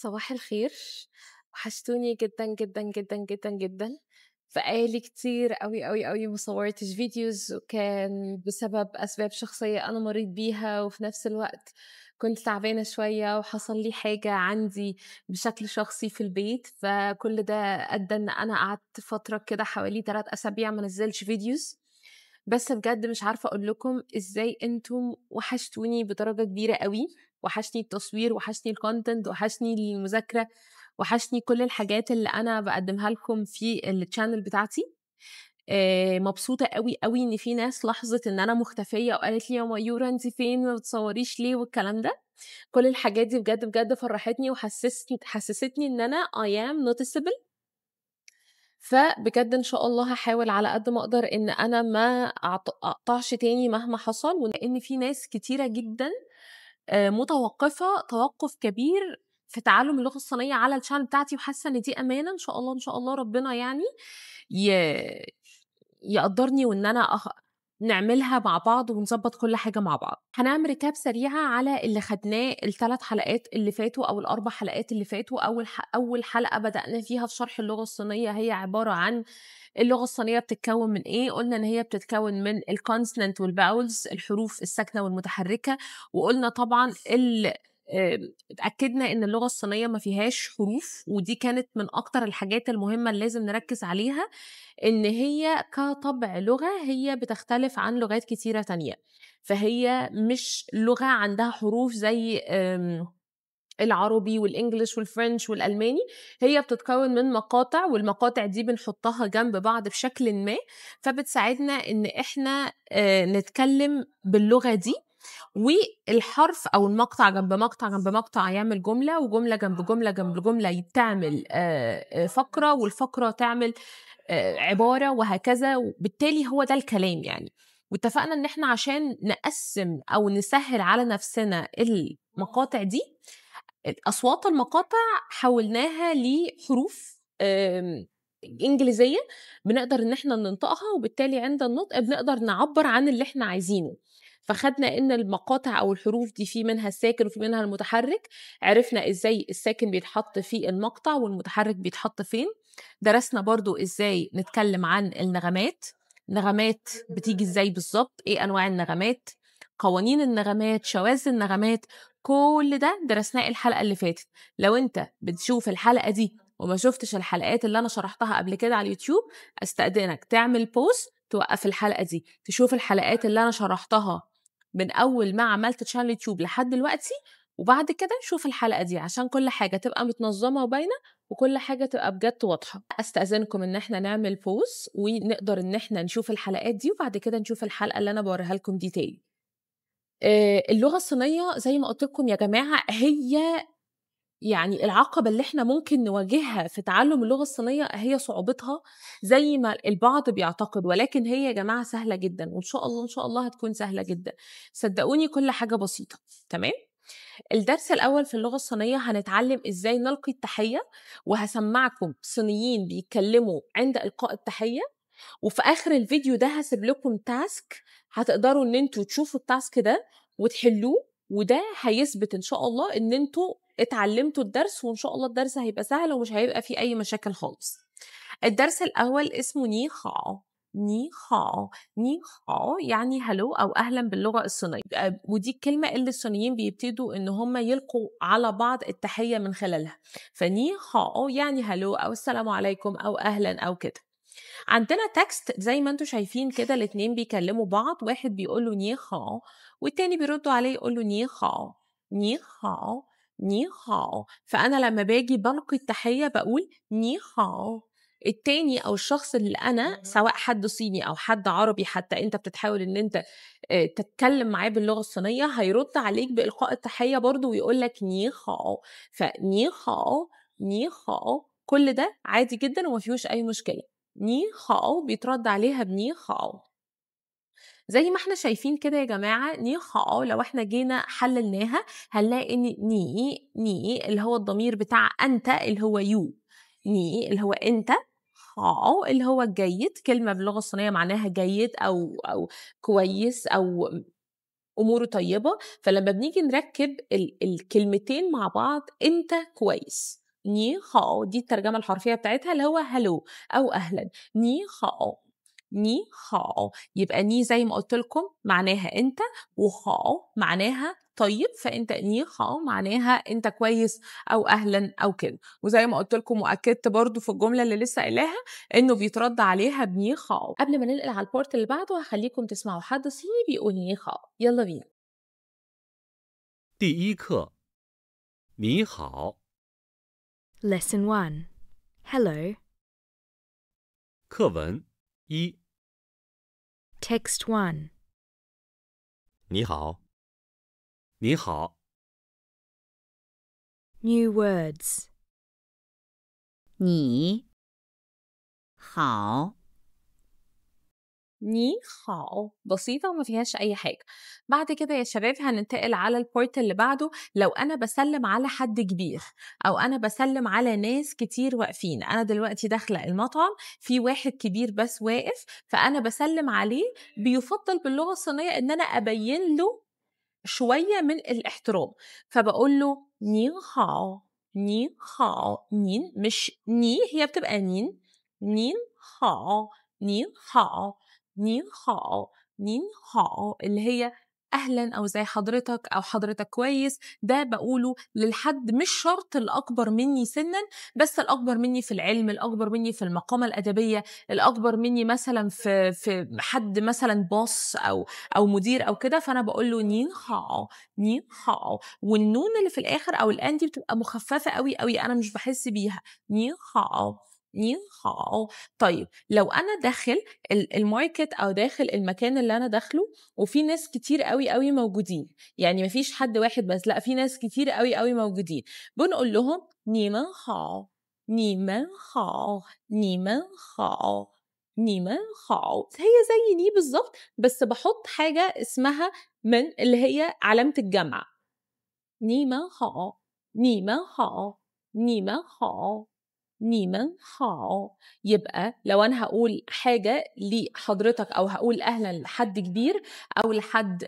صباح الخير. وحشتوني جدًا، جدًا، جدًا، جدًا، جدًا. بقى لي كتير أوي ما صوّرتش فيديوز، وكان بسبب أسباب شخصية أنا مرّيت بيها، وفي نفس الوقت كنت تعبانة شوية وحصل لي حاجة عندي بشكل شخصي في البيت، فكل ده أدّى إن أنا قعدت فترة كده حوالي 3 أسابيع ما انزّلش فيديوز. بس بجد مش عارفة أقول لكم إزاي أنتم وحشتوني بدرجة كبيرة أوي. وحشني التصوير، وحشني الcontent، وحشني المذاكرة، وحشني كل الحاجات اللي أنا باقدّمها لكم في الchannel بتاعتي. مبسوطة أوي إن في ناس لاحظت إن أنا مختفية وقالت لي: "يا ميورة أنتِ فين، ما بتصوّريش ليه؟" والكلام ده. كل الحاجات دي بجد فرّحتني حسّستني إن أنا I am noticeable. فبجد إن شاء الله هاحاول على قد ما أقدر إن أنا ما أقطعش تاني مهما حصل، ولإن في ناس كتيرة جدًا متوقّفة توقُّف كبير في تعلُّم اللغة الصينية على الchannel بتاعتي، وحاسة إن دي أمانة إن شاء الله ربنا يعني ي يقدّرني وإن أنا نعملها مع بعض ونضبّط كل حاجة مع بعض. هنعمل recap سريعة على اللي خدناه ال3 حلقات اللي فاتوا أو ال4 حلقات اللي فاتوا. أول حلقة بدأنا فيها في شرح اللغة الصينية هي عبارة عن اللغة الصينية بتتكوّن من إيه. قُلنا إن هي بتتكوّن من الconsonant والvowels، الحروف الساكنة والمتحركة. وقُلنا طبعًا اتأكدنا إن اللغة الصينية ما فيهاش حروف، ودي كانت من أكتر الحاجات المهمة اللي لازم نركّز عليها، إن هي كطبع لغة هي بتختلف عن لغات كتيرة تانية. فهي مش لغة عندها حروف زي العربي والإنجليش والفرنش والألماني. هي بتتكوّن من مقاطع، والمقاطع دي بنحطّها جنب بعض بشكلٍ ما، فبتساعدنا إن إحنا نتكلّم باللغة دي. والحرف أو المقطع جنب مقطع جنب مقطع يعمل جملة، وجملة جنب جملة جنب جملة تعمل فقرة، والفقرة تعمل عبارة، وهكذا. وبالتالي هو ده الكلام يعني. واتفقنا إن إحنا عشان نقسّم أو نسهّل على نَفْسنا المقاطع دي، أصوات المقاطع حوّلناها لحروف إنجليزية بنقدر إن إحنا ننطقها، وبالتالي عند النطق بنقدر نعبّر عن اللي إحنا عايزينه. فخدنا إن المقاطع أو الحروف دي في منها الساكن وفي منها المتحرك. عرفنا إزاي الساكن بيتحط في المقطع والمتحرك بيتحط فين. درسنا برضه إزاي نتكلم عن النغمات. نغمات بتيجي إزاي بالضبط، إيه أنواع النغمات، قوانين النغمات، شواذ النغمات. كل ده درسناه الحلقة اللي فاتت. لو أنت بتشوف الحلقة دي وما شُفتش الحلقات اللي أنا شرحتها قبل كده على اليوتيوب، أستأذنك تعمل pause، توقّف الحلقة دي، تشوف الحلقات اللي أنا شرحتها من أول ما عملت channel يوتيوب لحد دلوقتي، وبعد كده شوف الحلقة دي عشان كل حاجة تبقى متنظمة وباينة، وكل حاجة تبقى بجد واضحة. أستأذنكم إن إحنا نعمل pause ونقدر إن إحنا نشوف الحلقات دي، وبعد كده نشوف الحلقة اللي أنا باوريها لكم دي تاني. اللغة الصينية زي ما قُلت لكم يا جماعة هي يعني العقبة اللي إحنا ممكن نواجهها في تعلُّم اللغة الصينية هي صعوبتها زي ما البعض بيعتقد، ولكن هي يا جماعة سهلة جدًا، وإن شاء الله، إن شاء الله هتكون سهلة جدًا. صدقوني كل حاجة بسيطة، تمام؟ الدرس الأول في اللغة الصينية هنتعلم إزاي نلقي التحية، وهاسمّعكم صينيين بيتكلموا عند إلقاء التحية. وفي آخر الفيديو ده هاسيب لكم task هتقدروا إن أنتم تشوفوا الtask ده وتحلوه، وده هيثبت إن شاء الله إن أنتم اتعلمتوا الدرس، وإن شاء الله الدرس هيبقى سهل ومش هيبقى فيه أي مشاكل خالص. الدرس الأول اسمه ني هاو. ني هاو. ني هاو يعني هالو أو أهلًا باللغة الصينية. ودي الكلمة اللي الصينيين بيبتدوا إن هم يلقوا على بعض التحية من خلالها. فني هاو يعني هالو أو السلام عليكم أو أهلًا أو كده. عندنا text زي ما أنتم شايفين كده، الاتنين بيكلموا بعض، واحد بيقول له ني هاو والتاني بيرد عليه يقول له ني هاو. ني هاو. ني هاو. فأنا لما باجي بلقي التحية بقول ني هاو. التاني أو الشخص اللي أنا سواء حد صيني أو حد عربي حتى أنت بتتحاول إن أنت تتكلم معاه باللغة الصينية هيرد عليك بإلقاء التحية برضه ويقول لك ني هاو. فني هاو. ني هاو كل ده عادي جدا وما فيهوش أي مشكلة. ني هاو بيترد عليها بني هاو. زي ما احنا شايفين كده يا جماعة، ني هاو لو احنا جينا حللناها هنلاقي ان ني اللي هو الضمير بتاع انت اللي هو يو. ني اللي هو انت. هاو اللي هو الجيد، كلمة باللغة الصينية معناها جيد او كويس او أموره طيبة. فلما بنيجي نركب الكلمتين مع بعض، أنت كويس. ني هاو دي الترجمة الحرفية بتاعتها اللي هو هلو أو أهلا. ني هاو، ني هاو. يبقى ني زي ما قلت لكم معناها أنت، وهاو معناها طيب، فأنت ني هاو معناها أنت كويس أو أهلا أو كده. وزي ما قلت لكم وأكدت برضو في الجملة اللي لسه قايلاها إنه بيترد عليها بني هاو. قبل ما ننقل على البورت اللي بعده هخليكم تسمعوا حد صيني بيقول ني هاو. يلا بينا. 第一课，你好， Lesson 1. Hello. 课文一， Text 1. 你好，你好， New words. 你好， ني هاو بسيطة وما فيهاش أي حاجة. بعد كده يا شباب هننتقل على البورت اللي بعده. لو أنا بسلم على حد كبير أو أنا بسلم على ناس كتير واقفين، أنا دلوقتي داخلة المطعم في واحد كبير بس واقف، فأنا بسلم عليه. بيفضل باللغة الصينية إن أنا أبين له شوية من الاحترام، فبقول له ني هاو، ني هاو. نين مش ني، هي بتبقى نين. نين هاو، نين هاو، نين هاو، نين هاو، اللي هي أهلا أو زي حضرتك أو حضرتك كويس. ده بقوله للحد مش شرط الأكبر مني سنا، بس الأكبر مني في العلم، الأكبر مني في المقامة الأدبية، الأكبر مني مثلا في حد مثلا بوس أو مدير أو كده. فأنا بقول له نين هاو، نين هاو. والنون اللي في الآخر أو الآن دي بتبقى مخففة قوي قوي، أنا مش بحس بيها. نين هاو، نين هاو. طيب لو أنا داخل الماركت أو داخل المكان اللي أنا داخله وفي ناس كتير قوي قوي موجودين، يعني مفيش حد واحد بس، لا في ناس كتير قوي قوي موجودين، بنقول لهم نيمن هاو، نيمن هاو، نيمن هاو، نيمن هاو. هي زي ني بالظبط، بس بحط حاجة اسمها من اللي هي علامة الجمع. نيمن هاو، نيمن هاو، نيمن هاو، نيمن هاو. يبقى لو انا هقول حاجه لحضرتك او هقول اهلا لحد كبير او لحد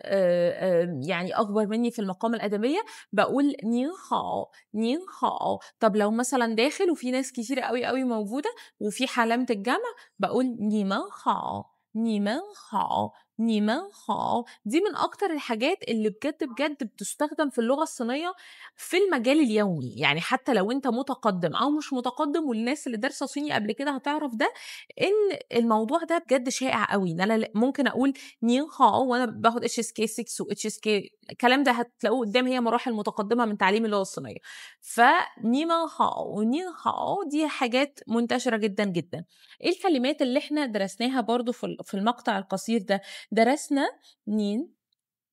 يعني اكبر مني في المقامه الادبيه، بقول نين هاو، نين هاو. طب لو مثلا داخل وفي ناس كتير قوي قوي موجوده وفي علامه الجمع، بقول نيمن هاو، نيمن هاو، نيمن هاو. دي من اكتر الحاجات اللي بجد بجد بتستخدم في اللغه الصينيه في المجال اليومي. يعني حتى لو انت متقدم او مش متقدم، والناس اللي دارسه صيني قبل كده هتعرف ده، ان الموضوع ده بجد شائع قوي. ان انا ممكن اقول نين هاو وانا باخد اتش اس كي 6 و اتش اس كي، الكلام ده هتلاقوه قدام، هي مراحل متقدمه من تعليم اللغه الصينيه. فنيما هاو ونين هاو دي حاجات منتشره جدا جدا. ايه الكلمات اللي احنا درسناها برضو في المقطع القصير ده؟ درسنا نين،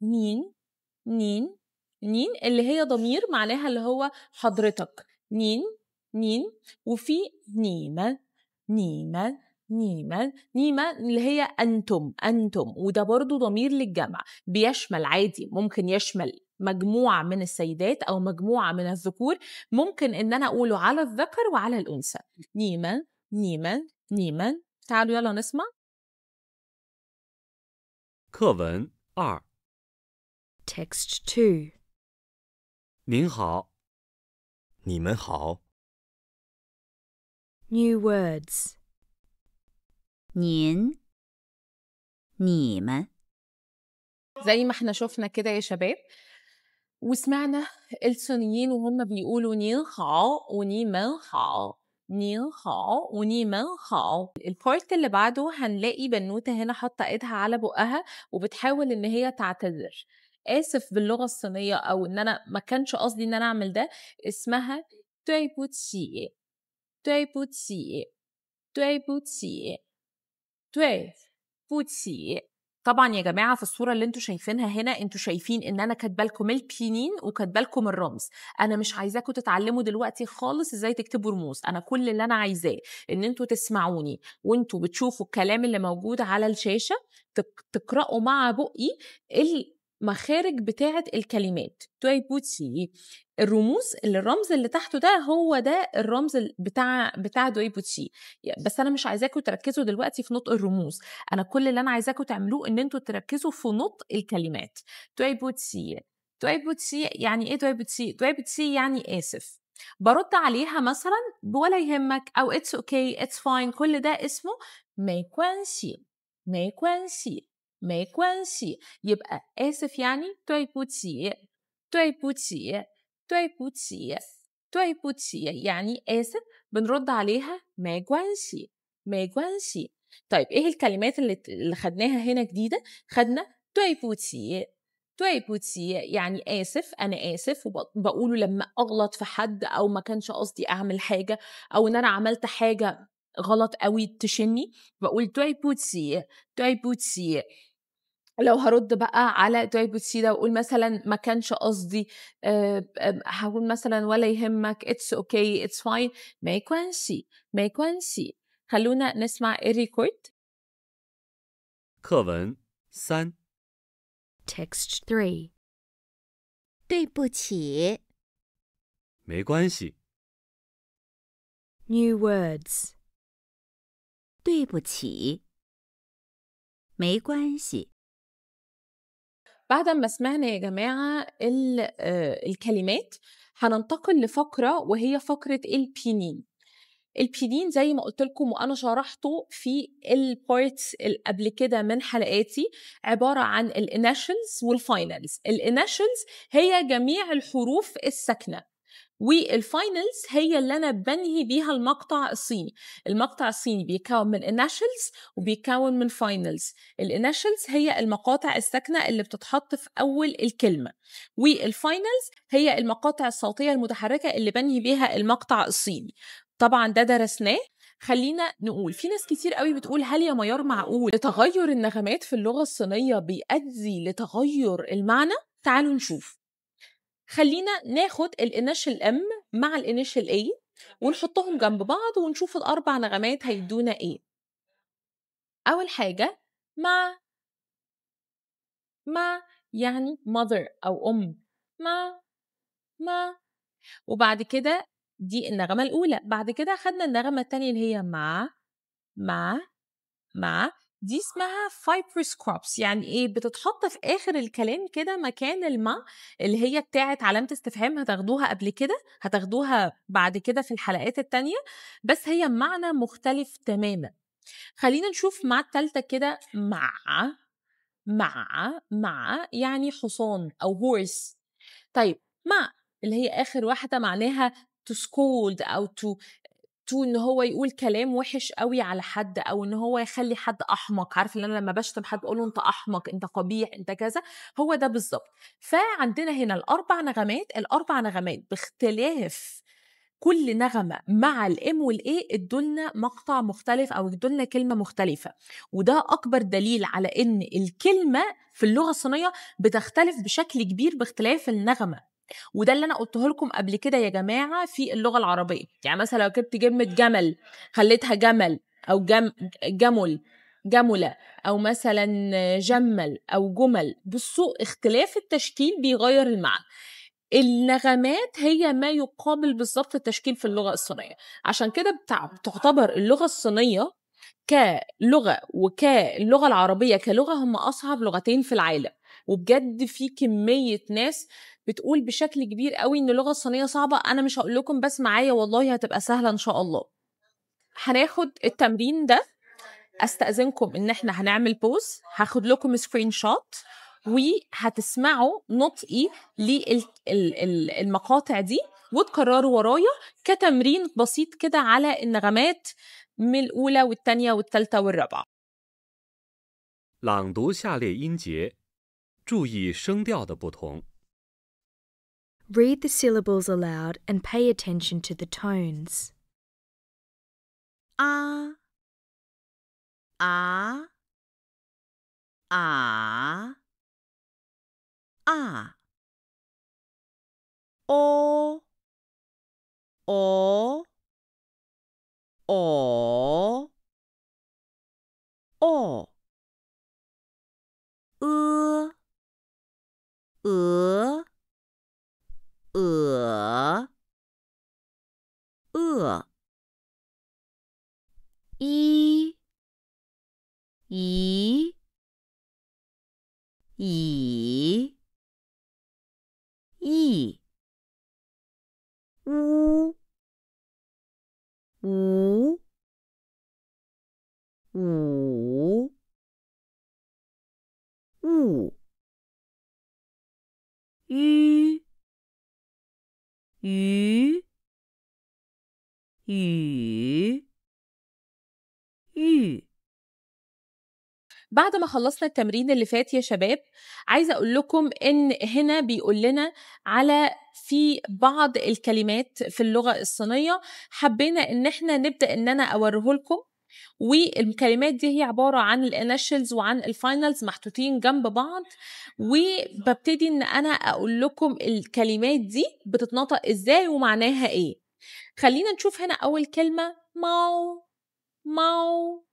نين، نين، نين اللي هي ضمير معناها اللي هو حضرتك. نين، نين. وفي نيمة، نيمة، نيمة، نيمة اللي هي أنتم، أنتم. وده برضو ضمير للجمع، بيشمل عادي، ممكن يشمل مجموعة من السيدات أو مجموعة من الذكور. ممكن إن أنا أقوله على الذكر وعلى الأنثى. نيمة، نيمة، نيمة. تعالوا يلا نسمع. 课文二， Text 2. 您好，你们好， New words. 您、你们、 زي ما احنا شفنا كده يا شباب وسمعنا الصينيين وهم بيقولوا نين هاو وني من هاو، نين هاو وني من هاو. البارت اللي بعده هنلاقي بنوتة هنا حاطة ايدها على بقها وبتحاول ان هي تعتذر. آسف باللغة الصينية، او ان انا ما كانش قصدي ان انا اعمل ده. اسمها 对不起，对不起，对不起，对不起. طبعا يا جماعه في الصوره اللي انتوا شايفينها هنا، انتوا شايفين ان انا كاتبه لكم البينين وكاتبه لكم الرمز. انا مش عايزاكم تتعلموا دلوقتي خالص ازاي تكتبوا رموز. انا كل اللي انا عايزاه ان انتوا تسمعوني وانتوا بتشوفوا الكلام اللي موجود على الشاشه، تقراوا مع بقي المخارج بتاعه الكلمات. توي بوتسي، الرموز اللي الرمز اللي تحته ده هو ده الرمز بتاع دويبوتشي. بس انا مش عايزاكم تركزوا دلوقتي في نطق الرموز، انا كل اللي انا عايزاكم تعملوه ان انتوا تركزوا في نطق الكلمات. دويبوتشي، دويبوتشي يعني ايه دويبوتشي؟ دويبوتشي يعني اسف. برد عليها مثلا ولا يهمك او اتس اوكي اتس فاين، كل ده اسمه ميكوانشي. ميكوانشي ميكوانشي يبقى اسف يعني دويبوتشي. دويبوتشي دويبوتشي دويبوتشي يعني آسف، بنرد عليها ميكوانشي ميكوانشي. طيب إيه الكلمات اللي خدناها هنا جديدة؟ خدنا دويبوتشي. دويبوتشي يعني آسف، أنا آسف، وبقوله لما أغلط في حد أو ما كانش قصدي أعمل حاجة أو إن أنا عملت حاجة غلط قوي تشني، بقول دويبوتشي دويبوتشي. لو هرد بقى على دويبوتشي ده وأقول مثلا ما كانش قصدي، هقول مثلا ولا يهمك اتس اوكي اتس فاين، ما يكونشي ما يكونشي. خلونا نسمع الريكورد. 课文3 Text 3. 对不起，没关系， New words. 对不起，没关系。 بعد ما سمعنا يا جماعة الكلمات، هننتقل لفقرة وهي فقرة البينين. البينين زي ما قلت لكم وأنا شرحته في البارتس اللي قبل كده من حلقاتي، عبارة عن الانيشلز والفاينلز. الانيشلز هي جميع الحروف الساكنة، والفاينلز هي اللي أنا بنهي بيها المقطع الصيني. المقطع الصيني بيتكون من initials وبيتكون من finals. الانيشلز هي المقاطع الساكنة اللي بتتحط في أول الكلمة، والفاينلز هي المقاطع الصوتية المتحركة اللي بنهي بيها المقطع الصيني. طبعا ده درسناه. خلينا نقول في ناس كتير قوي بتقول هل يا ميار معقول تغير النغمات في اللغة الصينية بيؤدي لتغير المعنى؟ تعالوا نشوف. خلينا ناخد الانيشال ام مع الانيشال اي ونحطهم جنب بعض ونشوف الاربع نغمات هيدونا ايه. اول حاجه ما يعني mother او ام، ما. وبعد كده دي النغمه الاولى. بعد كده خدنا النغمه الثانيه اللي هي ما دي اسمها fibrous crops. يعني ايه؟ بتتحط في اخر الكلام كده مكان الما اللي هي بتاعت علامة استفهام. هتاخدوها قبل كده، هتاخدوها بعد كده في الحلقات التانية، بس هي معنى مختلف تماما. خلينا نشوف مع التالتة كده. مع يعني حصان او horse. طيب مع اللي هي اخر واحدة معناها to scold او to ان هو يقول كلام وحش قوي على حد، او ان هو يخلي حد احمق. عارف ان انا لما بشتم حد بقول له انت احمق، انت قبيح، انت كذا، هو ده بالظبط. فعندنا هنا الاربع نغمات باختلاف كل نغمه مع الام والاي ادولنا مقطع مختلف او ادولنا كلمه مختلفه. وده اكبر دليل على ان الكلمه في اللغه الصينيه بتختلف بشكل كبير باختلاف النغمه. وده اللي انا قلته لكم قبل كده يا جماعه في اللغه العربيه. يعني مثلا لو جبت كلمه جمل خليتها جمل، او جمله، او مثلا جمل او جمل. بصوا اختلاف التشكيل بيغير المعنى. النغمات هي ما يقابل بالظبط التشكيل في اللغه الصينيه. عشان كده بتعتبر اللغه الصينيه كلغه وكاللغه العربيه كلغه هم اصعب لغتين في العالم. وبجد في كميه ناس بتقول بشكل كبير قوي ان اللغه الصينيه صعبه. انا مش هقول لكم بس معايا والله هتبقى سهله ان شاء الله. هناخد التمرين ده. استاذنكم ان احنا هنعمل بوز، هاخد لكم سكرين شوت وهتسمعوا نطقي للمقاطع دي وتكرروا ورايا كتمرين بسيط كده على النغمات من الاولى والثانيه والثالثه والرابعه. 朗读下列音节，注意声调的不同。 Read the syllables aloud and pay attention to the tones. 啊啊啊啊哦哦哦哦呃饿一以以意乌无五物鱼鱼雨玉بعد ما خلصنا التمرين اللي فات يا شباب، عايزة أقول لكم إن هنا بيقول لنا على في بعض الكلمات في اللغة الصينية حبينا إن احنا نبدأ إن أنا أوريه لكم. والكلمات دي هي عبارة عن الانيشلز وعن الفاينلز محطوطين جنب بعض، وببتدي إن أنا أقول لكم الكلمات دي بتتنطق إزاي ومعناها إيه. خلينا نشوف هنا أول كلمة ماو ماو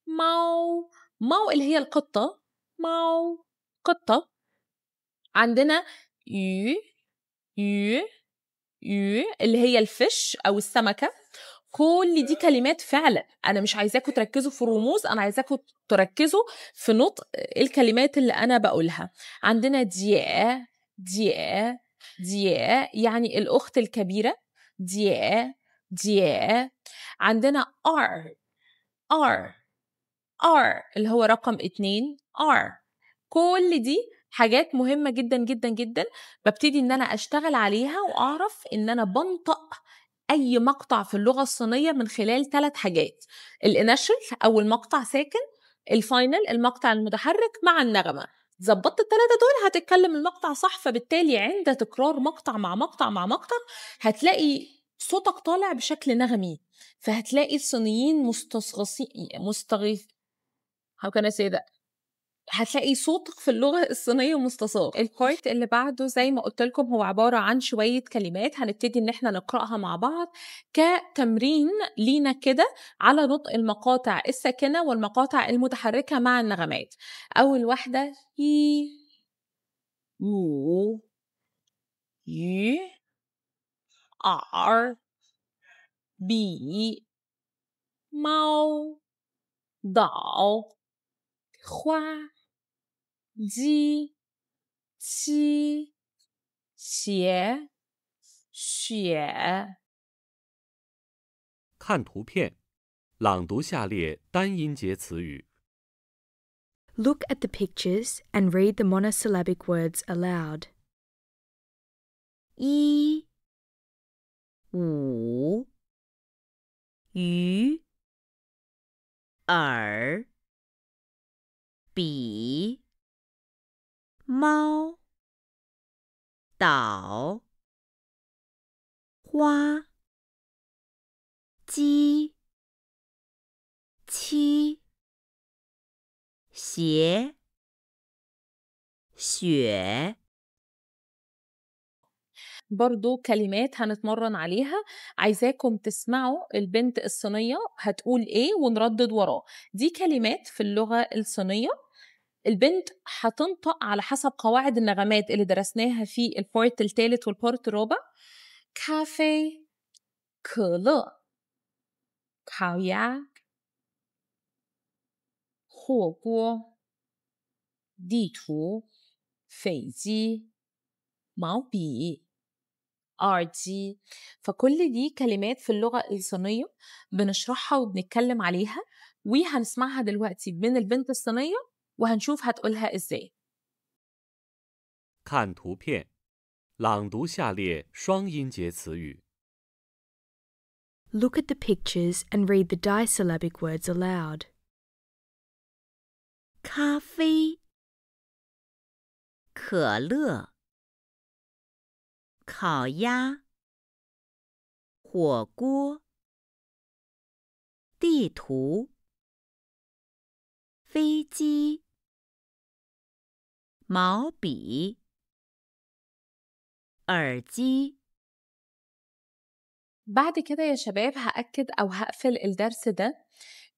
ماو. ماو اللي هي القطة، ماو قطة. عندنا يو يو يو اللي هي الفش أو السمكة. كل دي كلمات فعلا، أنا مش عايزاكم تركزوا في الرموز، أنا عايزاكم تركزوا في نطق الكلمات اللي أنا بقولها. عندنا ديا ديا ديا يعني الأخت الكبيرة، ديا ديا. عندنا R اللي هو رقم 2 R. كل دي حاجات مهمة جدا جدا جدا، ببتدي ان انا اشتغل عليها واعرف ان انا بنطق اي مقطع في اللغة الصينية من خلال 3 حاجات: الانيشل او المقطع ساكن، الفاينل المقطع المتحرك، مع النغمة. ظبطت ال3 دول هتتكلم المقطع صح. فبالتالي عند تكرار مقطع مع مقطع مع مقطع هتلاقي صوتك طالع بشكل نغمي، فهتلاقي الصينيين how can I say that؟ هتلاقي صوتك في اللغة الصينية مستصاغ. البارت اللي بعده زي ما قلت لكم هو عبارة عن شوية كلمات هنبتدي ان احنا نقرأها مع بعض كتمرين لينا كده على نطق المقاطع الساكنة والمقاطع المتحركة مع النغمات. أول واحدة ي و ي R بي ماو ضاو خوا鸡七鞋雪。看图片，朗读下列单音节词语。 Look at the pictures and read the monosyllabic words aloud. 一五鱼耳比猫岛花鸡七鞋雪 برضو كلمات هنتمرن عليها، عايزاكم تسمعوا البنت الصينية هتقول ايه ونردد وراه. دي كلمات في اللغة الصينية، البنت هتنطق على حسب قواعد النغمات اللي درسناها في البارت الثالث والبارت الرابع. كافي، 可乐，烤鸭，火锅，地图，飞机，毛笔，耳机. فكل دي كلمات في اللغة الصينية بنشرحها وبنتكلم عليها، وهنسمعها دلوقتي من البنت الصينية وهنشوف هتقولها ازاي. 看图片，朗读下列双音节词语。 Look at the pictures and read the disyllabic words aloud. 咖啡可乐烤鸭火锅地图飞机毛笔耳机 بعد كده يا شباب هأكد أو هقفل الدرس ده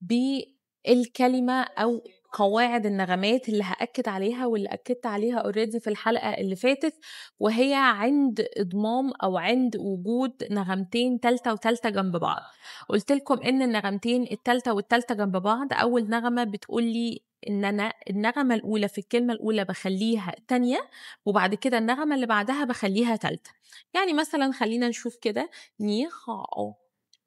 بالكلمة أو قواعد النغمات اللي هأكد عليها واللي أكدت عليها already في الحلقة اللي فاتت، وهي عند إضمام أو عند وجود نغمتين تالتة وتالتة جنب بعض. قلت لكم إن النغمتين التالتة والتالتة جنب بعض، أول نغمة بتقول لي إن أنا النغمة الأولى في الكلمة الأولى بخليها تانية، وبعد كده النغمة اللي بعدها بخليها تالتة. يعني مثلا خلينا نشوف كده، ني خاو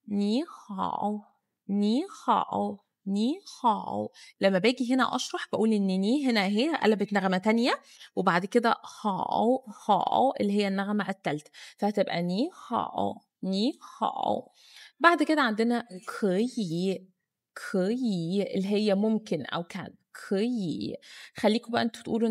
ني خاو ني خاو ني خاو. لما باجي هنا اشرح بقول ان ني هنا اهي قلبت نغمه تانية، وبعد كده خاو خاو اللي هي النغمه الثالثه، فهتبقى ني خاو ني خاو. بعد كده عندنا كي كي اللي هي ممكن او كان كي. خليكم بقى انتوا تقولوا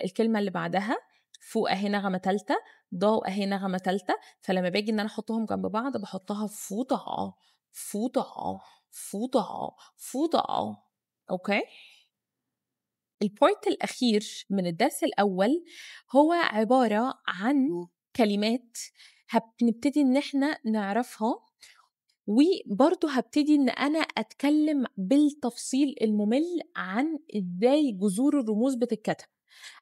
الكلمه اللي بعدها فوق اهي نغمه ثالثه، ضاء اهي نغمه ثالثه، فلما باجي ان انا احطهم جنب بعض بحطها فوضع فوضع فوضع فوضع. اوكي. البوينت الاخير من الدرس الاول هو عباره عن كلمات هنبتدي ان احنا نعرفها، وبرضه هبتدي ان انا اتكلم بالتفصيل الممل عن ازاي جذور الرموز بتتكتب.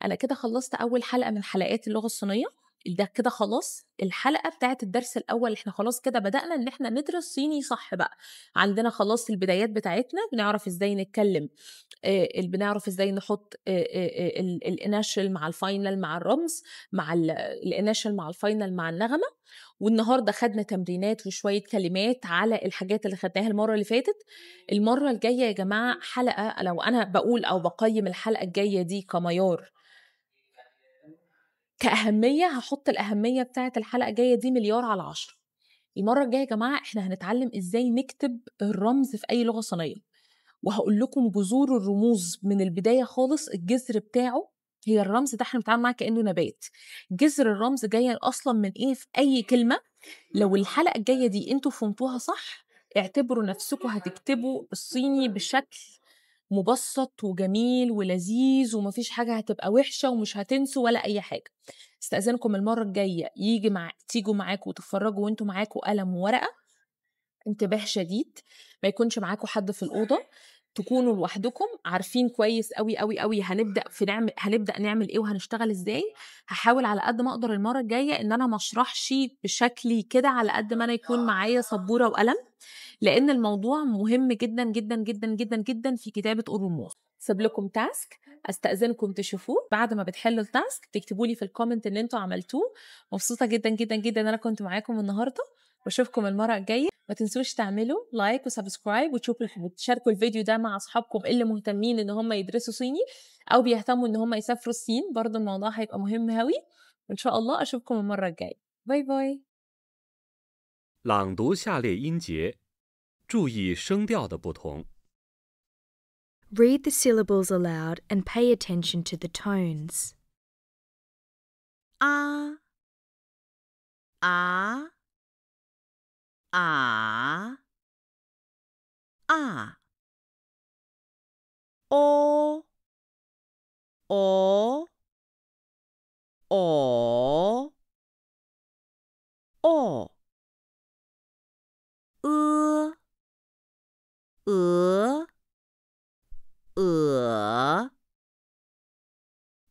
انا كده خلصت اول حلقه من حلقات اللغه الصينيه. ده كده خلاص الحلقه بتاعت الدرس الاول، احنا خلاص كده بدانا ان احنا ندرس صيني صح بقى. عندنا خلاص البدايات بتاعتنا، بنعرف ازاي نتكلم، بنعرف ازاي نحط الاناشل مع الفاينل مع الرمز، مع الاناشل مع الفاينل مع النغمه. والنهارده خدنا تمرينات وشويه كلمات على الحاجات اللي خدناها المره اللي فاتت. المره الجايه يا جماعه حلقه، لو انا بقول او بقيم الحلقه الجايه دي كمعيار كأهمية، هحط الأهمية بتاعة الحلقة الجاية دي 1,000,000/10. المرة الجاية يا جماعة احنا هنتعلم ازاي نكتب الرمز في أي لغة صينية، وهقول لكم جذور الرموز من البداية خالص. الجذر بتاعه هي الرمز ده احنا بنتعامل معاه كأنه نبات. جذر الرمز جاي أصلا من ايه في أي كلمة. لو الحلقة الجاية دي انتوا فهمتوها صح، اعتبروا نفسكم هتكتبوا الصيني بشكل مبسط وجميل ولذيذ، ومفيش حاجة هتبقى وحشة ومش هتنسوا ولا أي حاجة. استأذنكم المرة الجاية تيجوا معاكم وتتفرجوا وانتوا معاكم قلم وورقة، انتباه شديد، ما يكونش معاكم حد في الأوضة، تكونوا لوحدكم عارفين كويس قوي قوي قوي هنبدأ نعمل ايه وهنشتغل ازاي. هحاول على قد ما اقدر المرة الجاية ان انا ما اشرحش بشكلي كده، على قد ما انا يكون معايا سبورة وقلم، لان الموضوع مهم جدا جدا جدا جدا جدا في كتابة الرموز. سيب لكم تاسك، استأذنكم تشوفوه، بعد ما بتحلوا التاسك تكتبوا لي في الكومنت اللي انتوا عملتوه. مبسوطة جدا جدا جدا ان انا كنت معاكم النهاردة، واشوفكم المرة الجاية. ما تنسوش تعملوا لايك وسبسكرايب وتشاركوا الفيديو ده مع اصحابكم اللي مهتمين ان هم يدرسوا صيني او بيهتموا ان هم يسافروا الصين، برضه الموضوع هيبقى مهم قوي. وان شاء الله اشوفكم المرة الجاية. باي باي. 朗读下列音节，注意声调的不同。 Read the syllables aloud and pay attention to the tones. 啊啊啊啊哦哦哦哦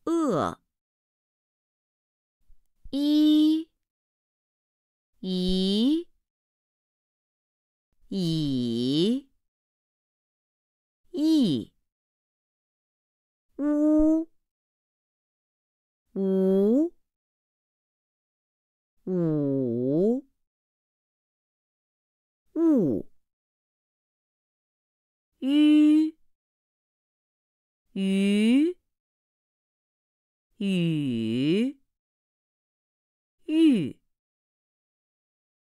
鹅一亿乌五五五鱼鱼雨